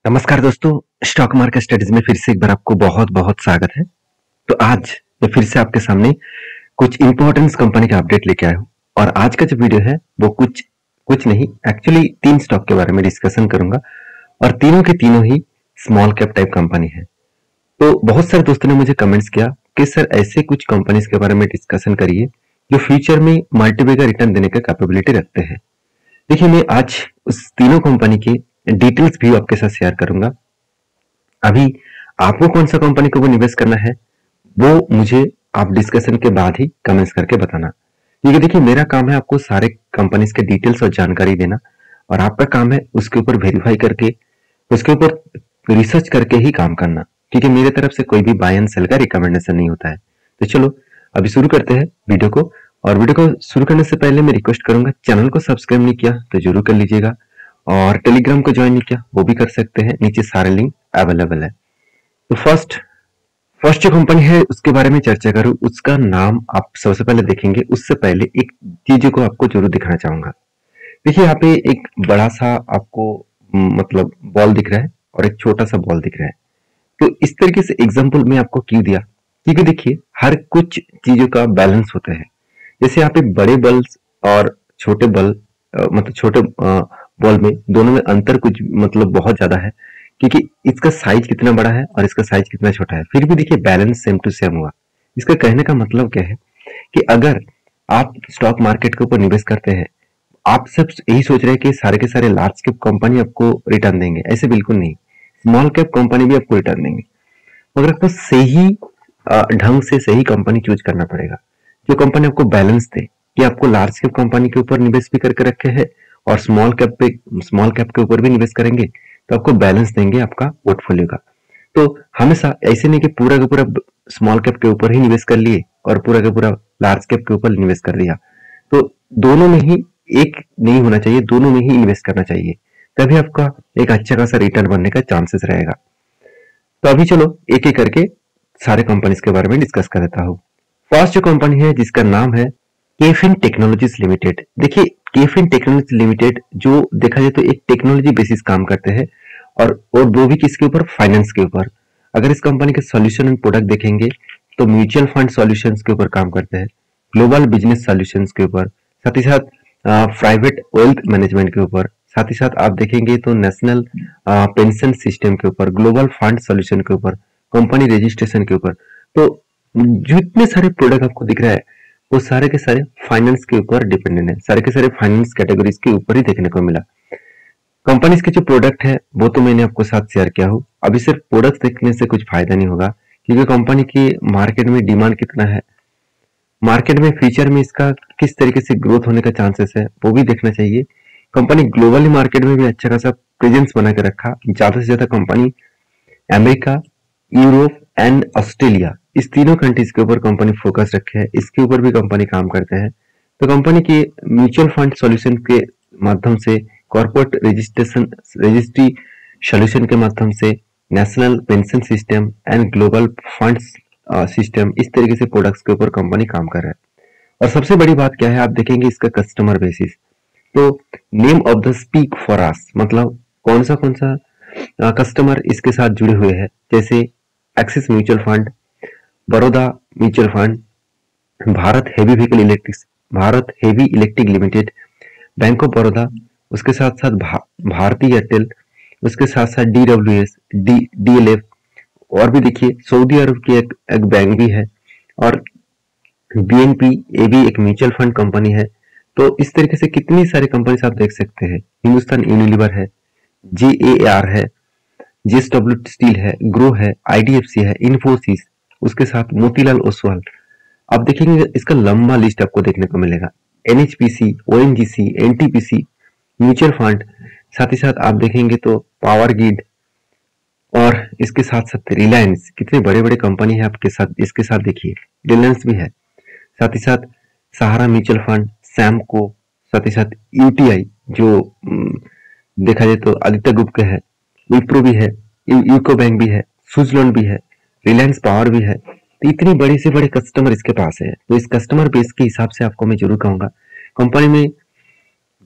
नमस्कार दोस्तों, stock market studies में फिर से एक बार आपको बहुत बहुत स्वागत है। तो आज मैं फिर से आपके सामने कुछ इंपॉर्टेंस कंपनी का अपडेट लेके आया हूँ और आज का जो वीडियो है वो कुछ कुछ नहीं, एक्चुअली 3 स्टॉक के बारे में डिस्कशन करूंगा और तीनों के तीनों ही स्मॉल कैप टाइप कंपनी है। तो बहुत सारे दोस्तों ने मुझे कमेंट्स किया कि सर ऐसे कुछ कंपनीज के बारे में डिस्कशन करिए जो फ्यूचर में मल्टीबैगर रिटर्न देने का कैपेबिलिटी रखते हैं। देखिए, मैं आज उस तीनों कंपनी के डिटेल्स भी आपके साथ शेयर करूंगा। अभी आपको कौन सा कंपनी को वो निवेश करना है वो मुझे आप डिस्कशन के बाद ही कमेंट्स करके बताना। क्योंकि देखिए, मेरा काम है आपको सारे कंपनीज के डिटेल्स और जानकारी देना और आपका काम है उसके ऊपर वेरीफाई करके उसके ऊपर रिसर्च करके ही काम करना। क्योंकि मेरे तरफ से कोई भी बाय एंड सेल का रिकमेंडेशन नहीं होता है। तो चलो अभी शुरू करते हैं वीडियो को। और वीडियो को शुरू करने से पहले मैं रिक्वेस्ट करूंगा, चैनल को सब्सक्राइब नहीं किया तो जरूर कर लीजिएगा और टेलीग्राम को ज्वाइन नहीं किया वो भी कर सकते हैं, नीचे सारे लिंक अवेलेबल है। तो फर्स्ट जो कंपनी है उसके बारे में चर्चा करूं, उसका नाम आप सबसे पहले देखेंगे उससे पहले एक चीज को आपको जरूर दिखाना चाहूंगा। देखिए, यहाँ पे एक बड़ा सा आपको मतलब बॉल दिख रहा है और एक छोटा सा बॉल दिख रहा है। तो इस तरीके से एग्जाम्पल मैं आपको क्यों दिया, क्योंकि देखिए हर कुछ चीजों का बैलेंस होता है। जैसे यहाँ पे बड़े बल्ब और छोटे बल्ब मतलब छोटे बॉल में दोनों में अंतर कुछ मतलब बहुत ज्यादा है, क्योंकि इसका साइज कितना बड़ा है और इसका साइज कितना छोटा है, फिर भी देखिए बैलेंस सेम टू सेम हुआ। इसका कहने का मतलब क्या है कि अगर आप स्टॉक मार्केट के ऊपर निवेश करते हैं, आप सब यही सोच रहे हैं कि सारे के सारे लार्ज कैप कंपनी आपको रिटर्न देंगे, ऐसे बिल्कुल नहीं। स्मॉल कैप कंपनी भी आपको रिटर्न देंगे, मगर आपको सही ढंग से सही कंपनी चूज करना पड़ेगा जो कंपनी आपको बैलेंस दे। कि आपको लार्ज कैप कंपनी के ऊपर निवेश भी करके रखे हैं और स्मॉल कैप के ऊपर भी निवेश करेंगे तो आपको बैलेंस देंगे आपका पोर्टफोलियो का। तो हमेशा ऐसे नहीं कि पूरा का पूरा स्मॉल कैप के ऊपर ही निवेश कर लिए और पूरा का पूरा लार्ज कैप के ऊपर निवेश कर दिया। तो दोनों में ही एक नहीं होना चाहिए, दोनों में ही इन्वेस्ट करना चाहिए, तभी आपका एक अच्छा खासा रिटर्न बनने का चांसेस रहेगा। तो अभी चलो एक एक करके सारे कंपनीज के बारे में डिस्कस कर देता हूँ। फर्स्ट जो कंपनी है जिसका नाम है केफिन टेक्नोलॉजीज लिमिटेड। देखिए, केफिन टेक्नोलॉजी लिमिटेड जो देखा जाए तो एक टेक्नोलॉजी बेसिस काम करते हैं और वो भी किसके ऊपर, फाइनेंस के ऊपर। अगर इस कंपनी के सॉल्यूशन एंड प्रोडक्ट देखेंगे तो म्यूचुअल फंड सॉल्यूशंस के ऊपर काम करते हैं, ग्लोबल बिजनेस सॉल्यूशंस के ऊपर, साथ ही साथ प्राइवेट वेल्थ मैनेजमेंट के ऊपर, साथ ही साथ आप देखेंगे तो नेशनल पेंशन सिस्टम के ऊपर, ग्लोबल फंड सॉल्यूशन के ऊपर, कंपनी रजिस्ट्रेशन के ऊपर। तो जितने सारे प्रोडक्ट आपको दिख रहा है वो सारे के सारे फाइनेंस के ऊपर डिपेंडेंट है, सारे के सारे फाइनेंस कैटेगरीज के ऊपर ही देखने को मिला। कंपनीज के जो प्रोडक्ट है वो तो मैंने आपको साथ शेयर किया हूँ। अभी सिर्फ प्रोडक्ट देखने से कुछ फायदा नहीं होगा, क्योंकि कंपनी की मार्केट में डिमांड कितना है, मार्केट में फ्यूचर में इसका किस तरीके से ग्रोथ होने का चांसेस है वो भी देखना चाहिए। कंपनी ग्लोबली मार्केट में भी अच्छा खासा प्रेजेंस बना के रखा, ज्यादा से ज्यादा company America, Europe and Australia, इस तीनों कंट्रीज के ऊपर कंपनी फोकस रखे है, इसके ऊपर भी कंपनी काम करते हैं। तो कंपनी की म्यूचुअल फंड सॉल्यूशन के माध्यम से, कॉर्पोरेट रजिस्ट्री सॉल्यूशन के माध्यम से, national pension system and global funds system, इस तरीके से प्रोडक्ट्स के ऊपर कंपनी काम कर रहा है। और सबसे बड़ी बात क्या है, आप देखेंगे इसका कस्टमर बेसिस। तो name of the speak for us, मतलब कौन सा कस्टमर इसके साथ जुड़े हुए हैं, जैसे axis mutual fund, Baroda mutual fund, Bharat heavy electric limited, bank of Baroda, उसके साथ साथ भारती एयरटेल, उसके साथ साथ DWS, DLF, और भी देखिए सऊदी अरब की एक बैंक भी है, और BNP, ये भी एक म्यूचुअल फंड कंपनी है। तो इस तरीके से कितनी सारी कंपनीज आप देख सकते हैं। हिंदुस्तान यूनिलीवर है, JAR है, JSW स्टील है, ग्रो है, IDFC है, इन्फोसिस, उसके साथ मोतीलाल ओसवाल। आप देखेंगे इसका लंबा लिस्ट आपको देखने को मिलेगा। NHPC, ONGC, NTPC mutual fund, साथ ही साथ आप देखेंगे तो पावर ग्रिड, और इसके साथ साथ रिलायंस, कितने बड़े बड़े कंपनी है आपके साथ, इसके साथ देखिए रिलायंस भी है, साथ ही साथ सहारा म्यूचुअल फंड, सैमको, साथ ही साथ UTI जो देखा जाए तो आदित्य ग्रुप के है, विप्रो भी है, यूको बैंक भी है, स्विट्जरलैंड भी है, रिलायंस पावर भी है। तो इतनी बड़ी से बड़े कस्टमर इसके पास है। तो इस कस्टमर बेस के हिसाब से आपको मैं जरूर कहूंगा कंपनी में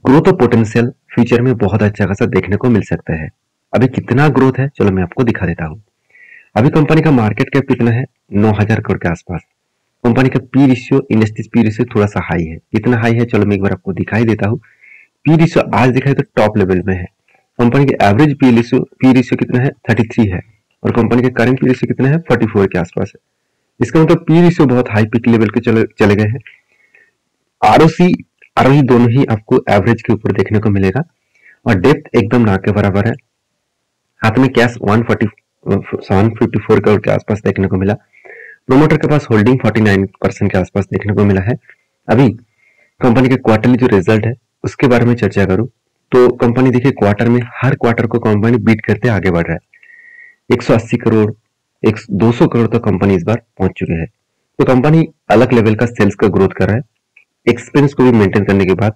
ग्रोथ पोटेंशियल फ्यूचर में बहुत अच्छा खासा देखने को मिल सकता है। अभी कितना ग्रोथ है चलो मैं आपको दिखा देता हूँ। अभी कंपनी का मार्केट कैप कितना है, 9,000 करोड़ के आसपास। कंपनी का P ratio, industries P ratio थोड़ा सा हाई है। कितना हाई है चलो मैं एक बार आपको दिखाई देता हूँ। पी रेशियो आज दिखाए तो टॉप लेवल में है। कंपनी के एवरेज पी रेशियो कितना है, 33 है, और कंपनी के करंट पी रेशियो कितना है, 44 के आसपास है। इसका मतलब पी रेशियो बहुत हाई पिक लेवल के चले गए हैं। आरओसी आरओई दोनों ही आपको एवरेज के ऊपर देखने को मिलेगा, और डेप्थ एकदम ना के बराबर है। हाथ में कैश 154 करोड़ के आसपास देखने को मिला। प्रोमोटर के पास होल्डिंग 49% के आसपास देखने को मिला है। अभी कंपनी के क्वार्टरली जो रिजल्ट है उसके बारे में चर्चा करूं तो कंपनी देखिए क्वार्टर में हर क्वार्टर को कंपनी बीट करते आगे बढ़ रहा है। 180 करोड़ 200 करोड़ तक कंपनी इस बार पहुंच चुके हैं। तो कंपनी अलग लेवल का सेल्स का ग्रोथ कर रहा है। एक्सपेंस को भी मेंटेन करने के बाद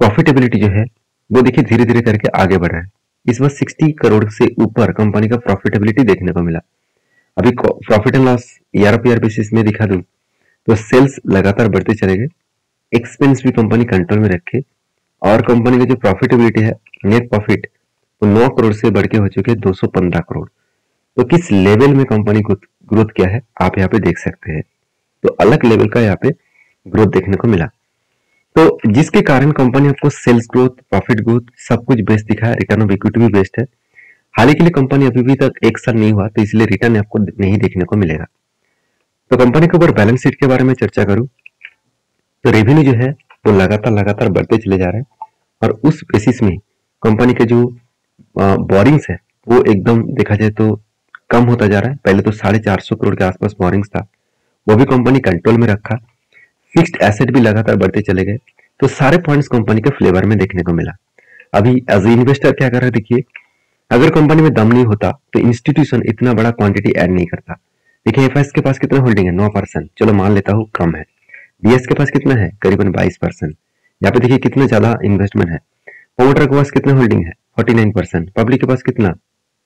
प्रॉफिटेबिलिटी जो है वो देखिए धीरे धीरे करके आगे बढ़ रहा है। इस बार 60 करोड़ से ऊपर कंपनी का प्रॉफिटेबिलिटी देखने को मिला। अभी profit and loss year of year basis में दिखा दूं तो सेल्स लगातार बढ़ते चले गए, एक्सपेंस भी कंपनी कंट्रोल में रखे, और कंपनी की जो प्रॉफिटेबिलिटी है, नेट प्रॉफिट, वो 9 करोड़ से बढ़ के हो चुके हैं 215 करोड़। तो किस लेवल में कंपनी ग्रोथ किया है आप यहाँ पे देख सकते हैं। तो अलग लेवल का यहाँ पे ग्रोथ देखने को मिला। तो जिसके कारण कंपनी आपको सेल्स ग्रोथ, प्रॉफिट ग्रोथ सब कुछ बेस्ट दिखा है। रिटर्न ऑफ इक्विटी भी बेस्ट है। हाल ही के लिए कंपनी अभी भी तक 1 साल नहीं हुआ तो इसलिए रिटर्न आपको नहीं देखने को मिलेगा। तो कंपनी के ऊपर बैलेंस शीट के बारे में चर्चा करूं तो रेवेन्यू जो है वो लगातार बढ़ते चले जा रहे हैं, और उस बेसिस में कंपनी के जो बोरिंग्स है वो एकदम देखा जाए तो कम होता जा रहा है। पहले तो 450 करोड़ के आसपास बोरिंग्स था, वो भी कंपनी कंट्रोल में रखा। फिक्स्ड एसेट भी लगातार बढ़ते चले गए। तो सारे पॉइंट्स कंपनी के फ्लेवर में देखने को मिला। अभी एज ए इन्वेस्टर क्या कर रहा है देखिए, अगर कंपनी में दम नहीं होता तो इंस्टीट्यूशन इतना बड़ा क्वांटिटी ऐड नहीं करता। देखिए एफएस के पास कितना होल्डिंग है, 9%, चलो मान लेता हूँ कम है। डीएस के पास कितना है, करीबन 22%। यहाँ पे देखिए कितना ज्यादा इन्वेस्टमेंट है। प्रोमोटर के पास कितना होल्डिंग है, 49%। पब्लिक के पास कितना,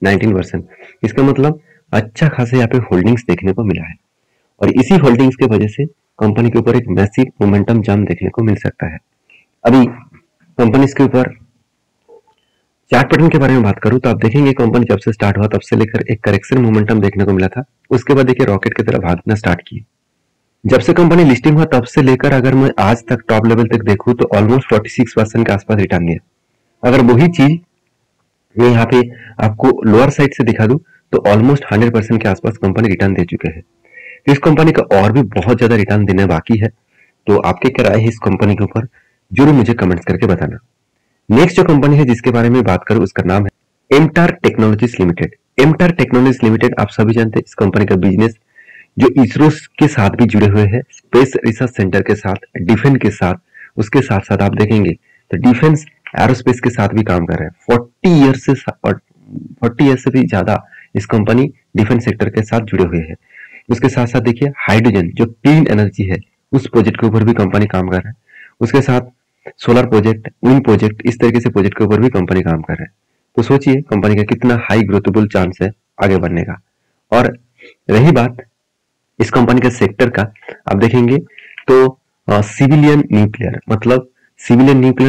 19%। इसका मतलब अच्छा खासा यहाँ पे होल्डिंग्स देखने को मिला है, और इसी होल्डिंग्स के वजह से कंपनी के ऊपर एक मैसिव मोमेंटम जंप देखने को मिल सकता है। अभी कंपनी के ऊपर चार्ट पैटर्न के बारे में बात करूं तो आप देखेंगे कंपनी जब से स्टार्ट हुआ तब से लेकर एक करेक्शन मोमेंटम देखने को मिला था। उसके बाद देखिए रॉकेट की तरफ भागना स्टार्ट की। जब से कंपनी लिस्टिंग हुआ तब से लेकर अगर मैं आज तक टॉप लेवल तक देखूं तो ऑलमोस्ट 46% के आसपास रिटर्न दिया। अगर वही चीज मैं यहाँ पे आपको लोअर साइड से दिखा दूं तो ऑलमोस्ट 100% के आसपास कंपनी रिटर्न दे चुके हैं। तो इस कंपनी का और भी बहुत ज्यादा रिटर्न देने बाकी है। तो आपके क्या राय है इस कंपनी के ऊपर, जरूर मुझे कमेंट्स करके बताना। नेक्स्ट जो कंपनी है जिसके बारे में बात करूं उसका नाम है एमटार टेक्नोलॉजीज लिमिटेड। एमटार टेक्नोलॉजीज लिमिटेड आप सभी जानते हैं इस कंपनी का बिजनेस जो इसरो के साथ भी जुड़े हुए हैं, स्पेस रिसर्च सेंटर के साथ, डिफेंस के साथ, उसके साथ साथ आप देखेंगे तो डिफेंस एरोस्पेस के साथ भी काम कर रहे हैं। 40 ईयर से भी ज्यादा इस कंपनी डिफेंस सेक्टर के साथ जुड़े हुए हैं। उसके साथ साथ देखिए हाइड्रोजन जो क्लीन एनर्जी है उस प्रोजेक्ट के ऊपर भी कंपनी काम कर रहा है। उसके साथ सोलर प्रोजेक्ट, विंड प्रोजेक्ट, इस तरीके से प्रोजेक्ट के ऊपर भी कंपनी काम कर रहा है। तो सोचिए कंपनी का कितना हाई ग्रोथेबल चांस है आगे बढ़ने का। और रही बात इस कंपनी के सेक्टर का, आप देखेंगे तो सिविलियन न्यूक्लियर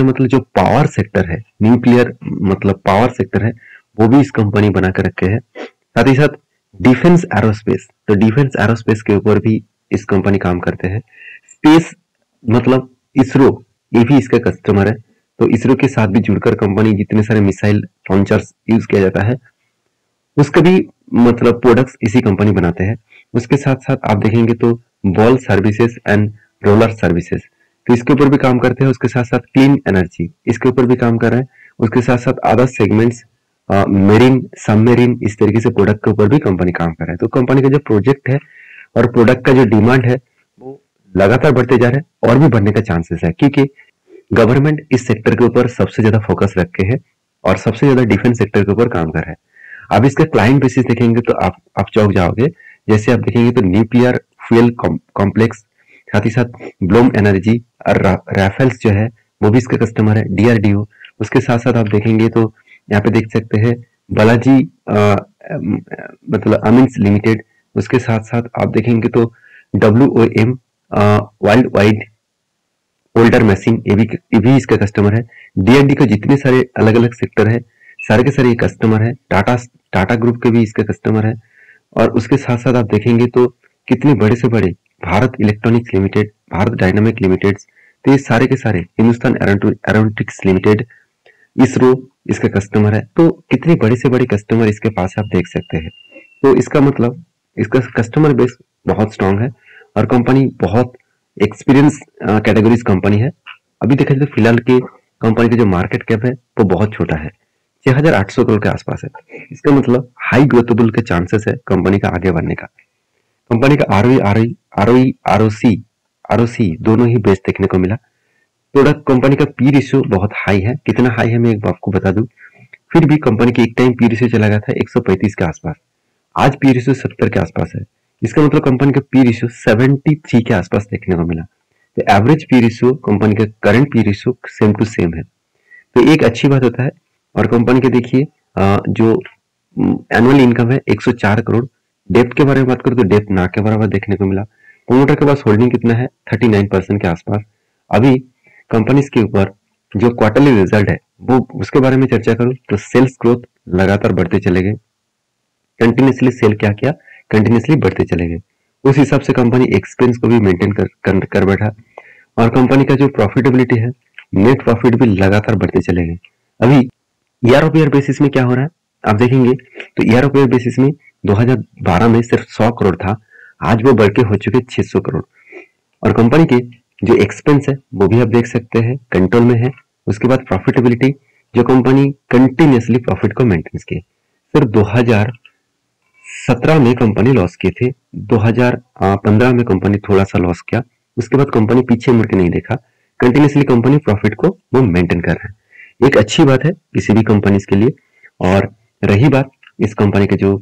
मतलब जो पावर सेक्टर है, न्यूक्लियर मतलब पावर सेक्टर है, वो भी इस कंपनी बना कर रखे हैं। साथ ही साथ डिफेंस एरोस्पेस, तो डिफेंस एरोस्पेस के ऊपर भी इस कंपनी काम करते हैं। स्पेस मतलब इसरो, ये भी इसका कस्टमर है। तो इसरो के साथ भी जुड़कर कंपनी जितने सारे मिसाइल लॉन्चर्स यूज किया जाता है उसका भी मतलब प्रोडक्ट्स इसी कंपनी बनाते हैं। उसके साथ साथ आप देखेंगे तो ball services and roller services, तो इसके ऊपर भी काम करते हैं। उसके साथ साथ क्लीन एनर्जी इसके ऊपर भी काम कर रहे हैं। उसके साथ साथ अदर सेगमेंट्स, मेरीन, सबमेरीन, इस तरीके से प्रोडक्ट के ऊपर भी कंपनी काम कर रहा है। तो कंपनी का जो प्रोजेक्ट है और प्रोडक्ट का जो डिमांड है वो लगातार बढ़ते जा रहे हैं, और भी बढ़ने का चांसेस है, क्योंकि गवर्नमेंट इस सेक्टर के ऊपर सबसे ज्यादा फोकस रखे है और सबसे ज्यादा डिफेंस सेक्टर के ऊपर काम कर रहा है। अब इसका क्लाइंट बेसिस देखेंगे तो आप चौंक जाओगे। जैसे आप देखेंगे तो न्यूक्लियर फ्यूल कॉम्प्लेक्स, साथ ही साथ ब्लूम एनर्जी और राफेल्स जो है वो भी इसका कस्टमर है, डीआरडीओ। उसके साथ साथ आप देखेंगे तो यहाँ पे देख सकते हैं बालाजी मतलब अमीन्स लिमिटेड। उसके साथ साथ आप देखेंगे तो WOM world wide older machine, ये भी इसका कस्टमर है। डीआरडी का जितने सारे अलग अलग सेक्टर है, सारे के सारे कस्टमर है। टाटा ग्रुप के भी इसके कस्टमर है। और उसके साथ साथ आप देखेंगे तो कितने बड़े से बड़े Bharat electronics limited, Bharat dynamic limited, तो ये सारे के सारे, हिंदुस्तान एरोनॉटिक्स लिमिटेड, इसरो इसका कस्टमर है। तो कितने बड़े से बड़े कस्टमर इसके पास आप देख सकते हैं। तो इसका मतलब इसका कस्टमर बेस बहुत स्ट्रांग है और कंपनी बहुत एक्सपीरियंस कैटेगरीज कंपनी है। अभी देखा जाए तो फिलहाल के कंपनी का जो मार्केट कैप है वो बहुत छोटा है, 6,800 करोड़ के आसपास है। इसका मतलब हाई ग्रोथेबल के चांसेस है कंपनी का आगे बढ़ने का। कंपनी का आरओसी दोनों ही बेस्ट देखने को मिला। प्रोडक्ट कंपनी का पी रेशियो बहुत हाई है। कितना हाई है मैं एक आपको बता दूं। फिर भी कंपनी की एक टाइम पी रेशियो चला गया था 135 के आसपास, आज पी रेशियो 70 के आसपास है। इसका मतलब कंपनी का पी रेशियो 73 के आसपास देखने को मिला। तो एवरेज पी रेशियो कंपनी का current P ratio same to same है, तो एक अच्छी बात होता है। और कंपनी के देखिए जो एनुअल इनकम है 104 करोड़। डेप्थ के बारे में बात करूं तो डेप्थ ना के बराबर देखने को मिला। प्रोमोटर के पास होल्डिंग कितना है 39% के आसपास। अभी कंपनीज के ऊपर जो क्वार्टरली रिजल्ट है वो उसके बारे में चर्चा करूं तो सेल्स ग्रोथ लगातार बढ़ते चले गए, कंटिन्यूसली सेल क्या किया, कंटिन्यूसली बढ़ते चले गए। उस हिसाब से कंपनी एक्सपेंस को भी मेंटेन कर बैठा और कंपनी का जो प्रॉफिटेबिलिटी है, नेट प्रॉफिट भी लगातार बढ़ते चले गए। अभी ईयर ऑफ ईयर बेसिस में क्या हो रहा है आप देखेंगे तो ईयर ऑफ ईयर बेसिस में 2012 में सिर्फ 100 करोड़ था, आज वो बढ़ के हो चुके 600 करोड़। और कंपनी के जो एक्सपेंस है वो भी आप देख सकते हैं कंट्रोल में है। उसके बाद प्रॉफिटेबिलिटी, जो कंपनी कंटिन्यूसली प्रॉफिट को मेंटेन की। सिर्फ 2017 में कंपनी लॉस किए थे, 2015 में कंपनी थोड़ा सा लॉस किया, उसके बाद कंपनी पीछे मुड़ के नहीं देखा, कंटिन्यूसली कंपनी प्रॉफिट को वो मेंटेन कर रहा है। एक अच्छी बात है किसी भी कंपनीज के लिए। और रही बात इस कंपनी के जो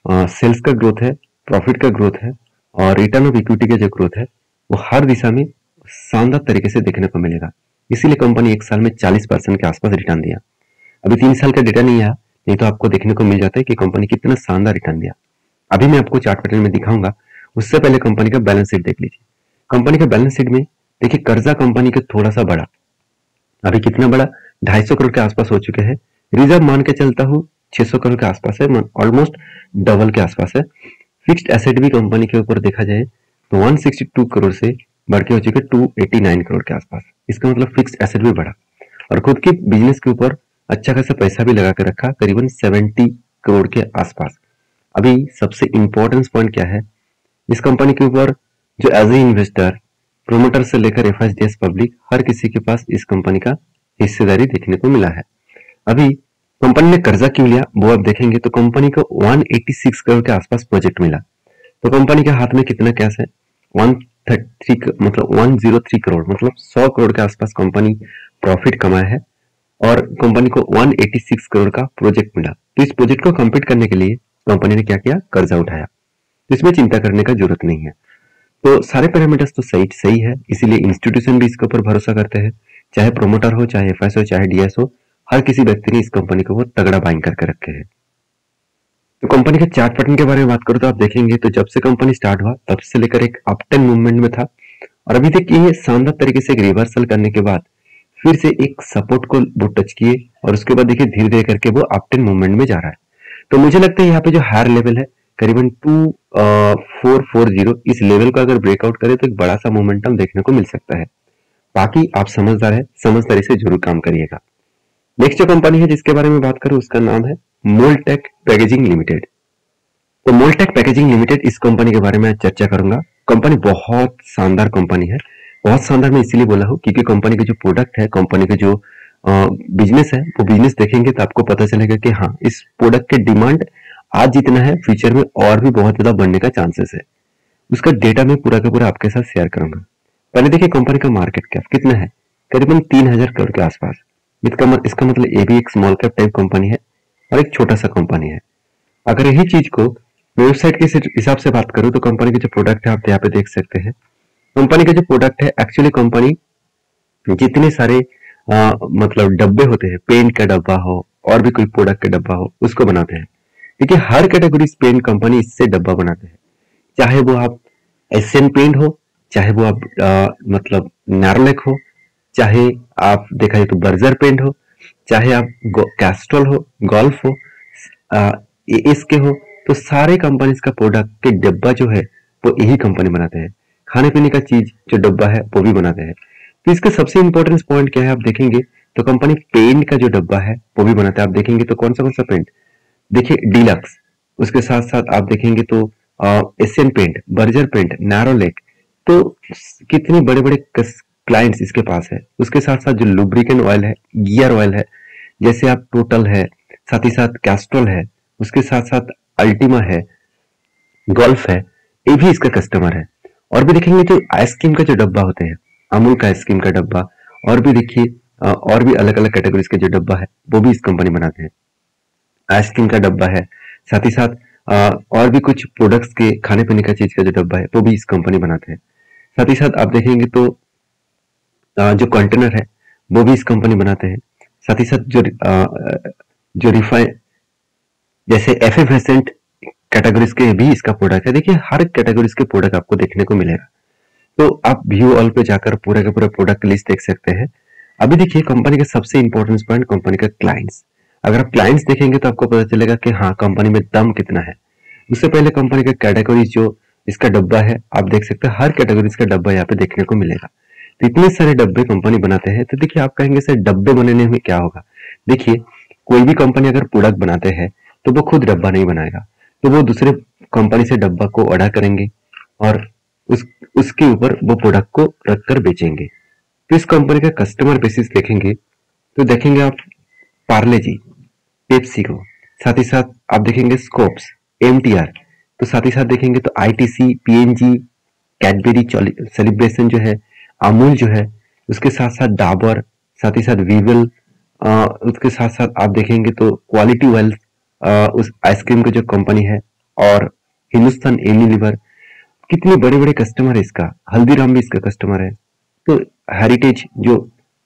सेल्स का ग्रोथ है, प्रॉफिट का ग्रोथ है और रिटर्न ऑफ इक्विटी का जो ग्रोथ है वो हर दिशा में शानदार तरीके से देखने को मिलेगा। इसीलिए कंपनी एक साल में 40% के आसपास रिटर्न दिया। अभी 3 साल का डेटा नहीं आया, नहीं तो आपको देखने को मिल जाता है कि कंपनी कितना शानदार रिटर्न दिया। अभी मैं आपको चार्ट पैटर्न में दिखाऊंगा, उससे पहले कंपनी का बैलेंस शीट देख लीजिए। कंपनी का बैलेंस शीट में देखिए कर्जा कंपनी का थोड़ा सा बड़ा, अभी कितना बड़ा 250 करोड़ के आसपास हो चुके हैं। रिजर्व मान के चलता हूँ 600 करोड़ के आसपास है, ऑलमोस्ट डबल के आसपास है। फिक्स्ड एसेट भी कंपनी के ऊपर देखा जाए तो 162 करोड़ से बढ़ के हो चुके 289 करोड़ के आसपास। इसका मतलब फिक्स्ड एसेट भी बढ़ा और खुद के बिजनेस के ऊपर अच्छा खासा पैसा भी लगा के रखा, करीबन 70 करोड़ के आसपास। अभी सबसे इंपॉर्टेंट पॉइंट क्या है इस कंपनी के ऊपर, जो एज ए इन्वेस्टर, प्रोमोटर से लेकर एफआईडीएस पब्लिक, हर किसी के पास इस कंपनी का हिस्सेदारी देखने को मिला है। अभी कंपनी ने कर्जा क्यों लिया वो आप देखेंगे तो कंपनी को 186 करोड़ के आसपास प्रोजेक्ट मिला। तो कंपनी के हाथ में कितना कैश है 103 करोड़, मतलब 100 करोड़ के आसपास कंपनी प्रॉफिट कमाया है और कंपनी को 186 करोड़ का प्रोजेक्ट मिला। तो इस प्रोजेक्ट को कंप्लीट करने के लिए कंपनी ने क्या किया, कर्जा उठाया। तो इसमें चिंता करने का जरूरत नहीं है। तो सारे पैरामीटर्स तो सही है, इसीलिए इंस्टीट्यूशन भी इसके ऊपर भरोसा करते हैं, चाहे प्रोमोटर हो, चाहे एफआईएस हो, चाहे डीएस हो, हर किसी व्यक्ति ने इस कंपनी को बहुत तगड़ा बाइंग करके रखे हैं। तो कंपनी के चार्ट पैटर्न के बारे में बात करूं तो आप देखेंगे तो जब से कंपनी स्टार्ट हुआ तब से लेकर एक अप टेन मूवमेंट में था और अभी तक ये शानदार तरीके से एक रिवर्सल करने के बाद फिर से एक सपोर्ट को वो टच किए और उसके बाद देखिए धीरे धीरे करके वो अप टेन मूवमेंट में जा रहा है। तो मुझे लगता है यहाँ पे जो हायर लेवल है करीबन 2440, इस लेवल को अगर ब्रेकआउट करे तो एक बड़ा सा मोमेंटम देखने को मिल सकता है। बाकी आप समझदार है, समझदारी से जरूर काम करिएगा। नेक्स्ट जो कंपनी है जिसके बारे में बात करूं उसका नाम है मोल्टेक पैकेजिंग लिमिटेड। तो मोल्टेक पैकेजिंग लिमिटेड, इस कंपनी के बारे में चर्चा करूंगा। कंपनी बहुत शानदार कंपनी है। बहुत शानदार मैं इसीलिए बोला हूं क्योंकि कंपनी के जो प्रोडक्ट है, कंपनी के जो बिजनेस है, वो बिजनेस देखेंगे तो आपको पता चलेगा कि हाँ इस प्रोडक्ट के डिमांड आज जितना है फ्यूचर में और भी बहुत ज्यादा बढ़ने का चांसेस है। उसका डेटा मैं पूरा का पूरा आपके साथ शेयर करूंगा। पहले देखिए कंपनी का मार्केट कैप कितना है, करीबन 3000 करोड़ के आसपास। इसका मतलब ये भी एक स्मॉल कैप टाइप कंपनी है और एक छोटा सा कंपनी है। अगर यही चीज को वेबसाइट के हिसाब से बात करूं तो कंपनी के जो प्रोडक्ट है आप यहाँ पे देख सकते हैं। कंपनी के जो प्रोडक्ट है एक्चुअली कंपनी जितने सारे मतलब डब्बे होते हैं, पेंट का डब्बा हो और भी कोई प्रोडक्ट का डब्बा हो, उसको बनाते हैं। देखिए हर कैटेगरी पेंट कंपनी इससे डब्बा बनाते हैं, चाहे वो आप एशियन पेंट हो, चाहे वो आप मतलब नारोलैक हो, चाहे आप देखा जाए तो बर्जर पेंट हो, चाहे आप कैस्ट्रॉल हो, गोल्फ हो, एएस के हो, तो सारे कंपनीज का प्रोडक्ट के डब्बा जो है वो यही कंपनी बनाते हैं। खाने पीने का चीज जो डब्बा है वो भी बनाते हैं। तो इसका सबसे इंपॉर्टेंट पॉइंट क्या है आप देखेंगे तो कंपनी पेंट का जो डब्बा है वो भी बनाता है। आप देखेंगे तो कौन सा पेंट, देखिए डीलक्स, उसके साथ साथ आप देखेंगे तो Asian paint, Berger paint, Nerolac, तो कितने बड़े बड़े क्लाइंट्स इसके पास है। उसके साथ साथ जो लुब्रिकेंट ऑयल है, गियर ऑयल है, जैसे आप टोटल है, साथ ही साथ कैस्ट्रॉल है, उसके साथ साथ अल्टीमा है, गोल्फ है, ये भी इसका कस्टमर है। और भी देखेंगे तो आइसक्रीम का जो डब्बा होते हैं, अमूल का आइसक्रीम का डब्बा, और भी देखिए और भी अलग अलग कैटेगरीज के जो डब्बा है वो भी इस कंपनी बनाते हैं। आइसक्रीम का डब्बा है, साथ ही साथ और भी कुछ प्रोडक्ट्स के खाने पीने का चीज का जो डब्बा है वो भी इस कंपनी बनाते हैं। साथ ही साथ आप देखेंगे तो जो कंटेनर है वो भी इस कंपनी बनाते हैं। साथ ही साथ जो रिफाइन, जैसे एफिफेसेंट कैटेगरीज के भी इसका प्रोडक्ट है। देखिए हर कैटेगरीज के प्रोडक्ट आपको देखने को मिलेगा। तो आप व्यू ऑल पे जाकर पूरे का पूरा प्रोडक्ट लिस्ट देख सकते हैं। अभी देखिए कंपनी का सबसे इंपॉर्टेंट पॉइंट, कंपनी का क्लाइंट्स। अगर आप क्लाइंट्स देखेंगे तो आपको पता चलेगा कि हाँ कंपनी में दम कितना है। उससे पहले कंपनी का कैटेगरीज जो इसका डब्बा है आप देख सकते हैं, हर कैटेगरीज का डब्बा यहाँ पे देखने को मिलेगा। तो इतने सारे डब्बे कंपनी बनाते हैं। तो देखिए आप कहेंगे सर डब्बे बनाने में क्या होगा। देखिए कोई भी कंपनी अगर प्रोडक्ट बनाते हैं तो वो खुद डब्बा नहीं बनाएगा, तो वो दूसरे कंपनी से डब्बा को ऑर्डर करेंगे और उसके ऊपर वो प्रोडक्ट को रखकर बेचेंगे। तो इस कंपनी का कस्टमर बेसिस देखेंगे तो देखेंगे आप पार्ले जी, पेप्सी को, साथ ही साथ आप देखेंगे स्कोप्स, एमटीआर, तो साथ ही साथ देखेंगे तो आईटीसी, पीएनजी, कैडबेरी सेलिब्रेशन जो है, अमूल जो है, उसके साथ साथ डाबर, साथ ही साथ वीवल, उसके साथ साथ आप देखेंगे तो क्वालिटी वेल्थ, उस आइसक्रीम का जो कंपनी है, और हिंदुस्तान यूनिलीवर, कितने बड़े बड़े कस्टमर है इसका। हल्दीराम भी इसका कस्टमर है। तो हेरिटेज जो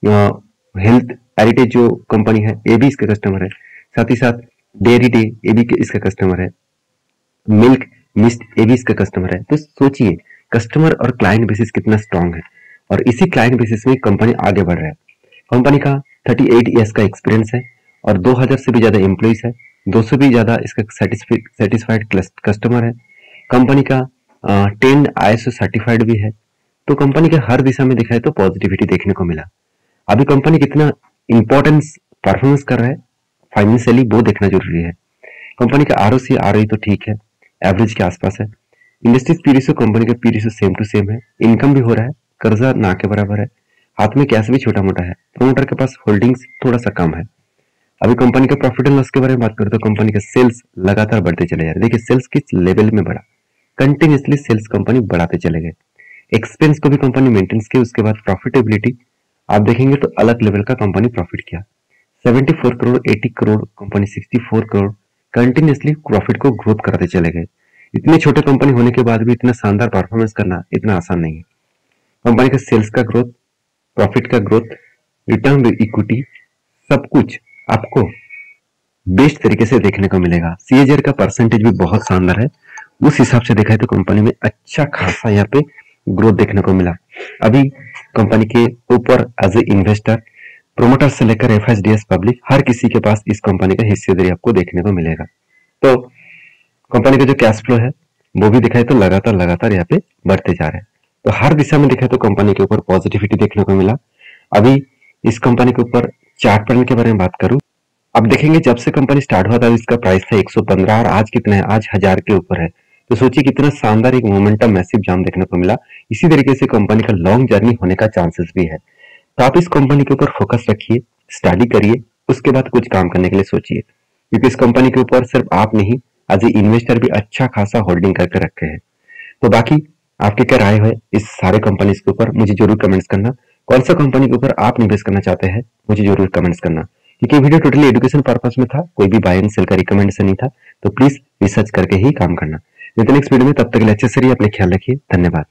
हेल्थ हेरिटेज जो कंपनी है ये भी इसका कस्टमर है। साथ ही साथ डेयरी डे ये भी इसका कस्टमर है। मिल्क मिस्ट ये भी इसका कस्टमर है। तो सोचिए कस्टमर और क्लाइंट बेसिस कितना स्ट्रांग है, और इसी क्लाइंट बेसिस में कंपनी आगे बढ़ रहा है। कंपनी का 38 ईयर्स का एक्सपीरियंस है और 2000 से भी ज्यादा एम्प्लॉइज है, 200 भी ज्यादा इसका सेटिस्फाइड कस्टमर है। कंपनी का 10 ISO सर्टिफाइड भी है। तो कंपनी के हर दिशा में दिखाए तो पॉजिटिविटी देखने को मिला। अभी कंपनी कितना इंपॉर्टेंस परफॉर्मेंस कर रहा है फाइनेंशियली वो देखना जरूरी है। कंपनी का ROC ROE तो ठीक है, एवरेज के आसपास है। इंडस्ट्रीज पी रेशियो कंपनी का P ratio same to same है। इनकम भी हो रहा है, कर्जा ना के बराबर है, हाथ में कैश भी छोटा मोटा है। प्रोमोटर के पास होल्डिंग्स थोड़ा सा कम है। अभी कंपनी का प्रॉफिट एंड लॉस के बारे में बात करें तो कंपनी का सेल्स लगातार बढ़ते चले जा रहे हैं। देखिए सेल्स किस लेवल में बढ़ा, कंटिन्यूसली सेल्स कंपनी बढ़ाते चले गए। एक्सपेंस को भी कंपनी मेंटेन की। उसके बाद प्रॉफिटेबिलिटी आप देखेंगे तो अलग लेवल का कंपनी प्रॉफिट किया। 74 crore, 80 crore, company 64 crore, continuously profit को ग्रोथ कराते चले गए। इतने छोटे कंपनी होने के बाद भी इतना शानदार परफॉर्मेंस करना इतना आसान नहीं है। कंपनी का सेल्स का ग्रोथ, प्रॉफिट का ग्रोथ, रिटर्न इक्विटी, सब कुछ आपको बेस्ट तरीके से देखने को मिलेगा। CAGR का परसेंटेज भी बहुत शानदार है। उस हिसाब से देखा है तो कंपनी में अच्छा खासा यहाँ पे ग्रोथ देखने को मिला। अभी कंपनी के ऊपर एज ए इन्वेस्टर, प्रोमोटर से लेकर FSDS पब्लिक, हर किसी के पास इस कंपनी का हिस्सेदारी आपको देखने को मिलेगा। तो कंपनी का जो कैश फ्लो है वो भी दिखाए तो लगातार यहाँ पे बढ़ते जा रहे हैं। तो हर दिशा में दिखाए तो कंपनी के ऊपर पॉजिटिविटी देखने को मिला। अभी इस कंपनी के ऊपर चार्ट पैटर्न के बारे में बात करूं, अब देखेंगे जब से कंपनी स्टार्ट हुआ था इसका प्राइस था 115 और आज कितना है, आज 1000 के ऊपर है। तो सोचिए कितना शानदार एक मोमेंटम मैसिव जाम देखने को मिला। इसी तरीके से कंपनी का लॉन्ग जर्नी होने का चांसेस भी है। तो आप इस कंपनी के ऊपर फोकस रखिए, स्टडी करिए, उसके बाद कुछ काम करने के लिए सोचिए, क्योंकि इस कंपनी के ऊपर सिर्फ आप नहीं एज ए इन्वेस्टर भी अच्छा खासा होल्डिंग करके रखे हैं। तो बाकी आपके क्या राय है इस सारे कंपनीज के ऊपर मुझे जरूर कमेंट्स करना। कौन सा कंपनी के ऊपर आप निवेश करना चाहते हैं मुझे जरूर कमेंट्स करना, क्योंकि वीडियो टोटली एजुकेशन पर्पस में था, कोई भी बाय एंड सेल का रिकमेंडेशन नहीं था। तो प्लीज रिसर्च करके ही काम करना। नेक्स्ट वीडियो में, तब तक के लिए अच्छे से रहिए, अपने ख्याल रखिए। धन्यवाद।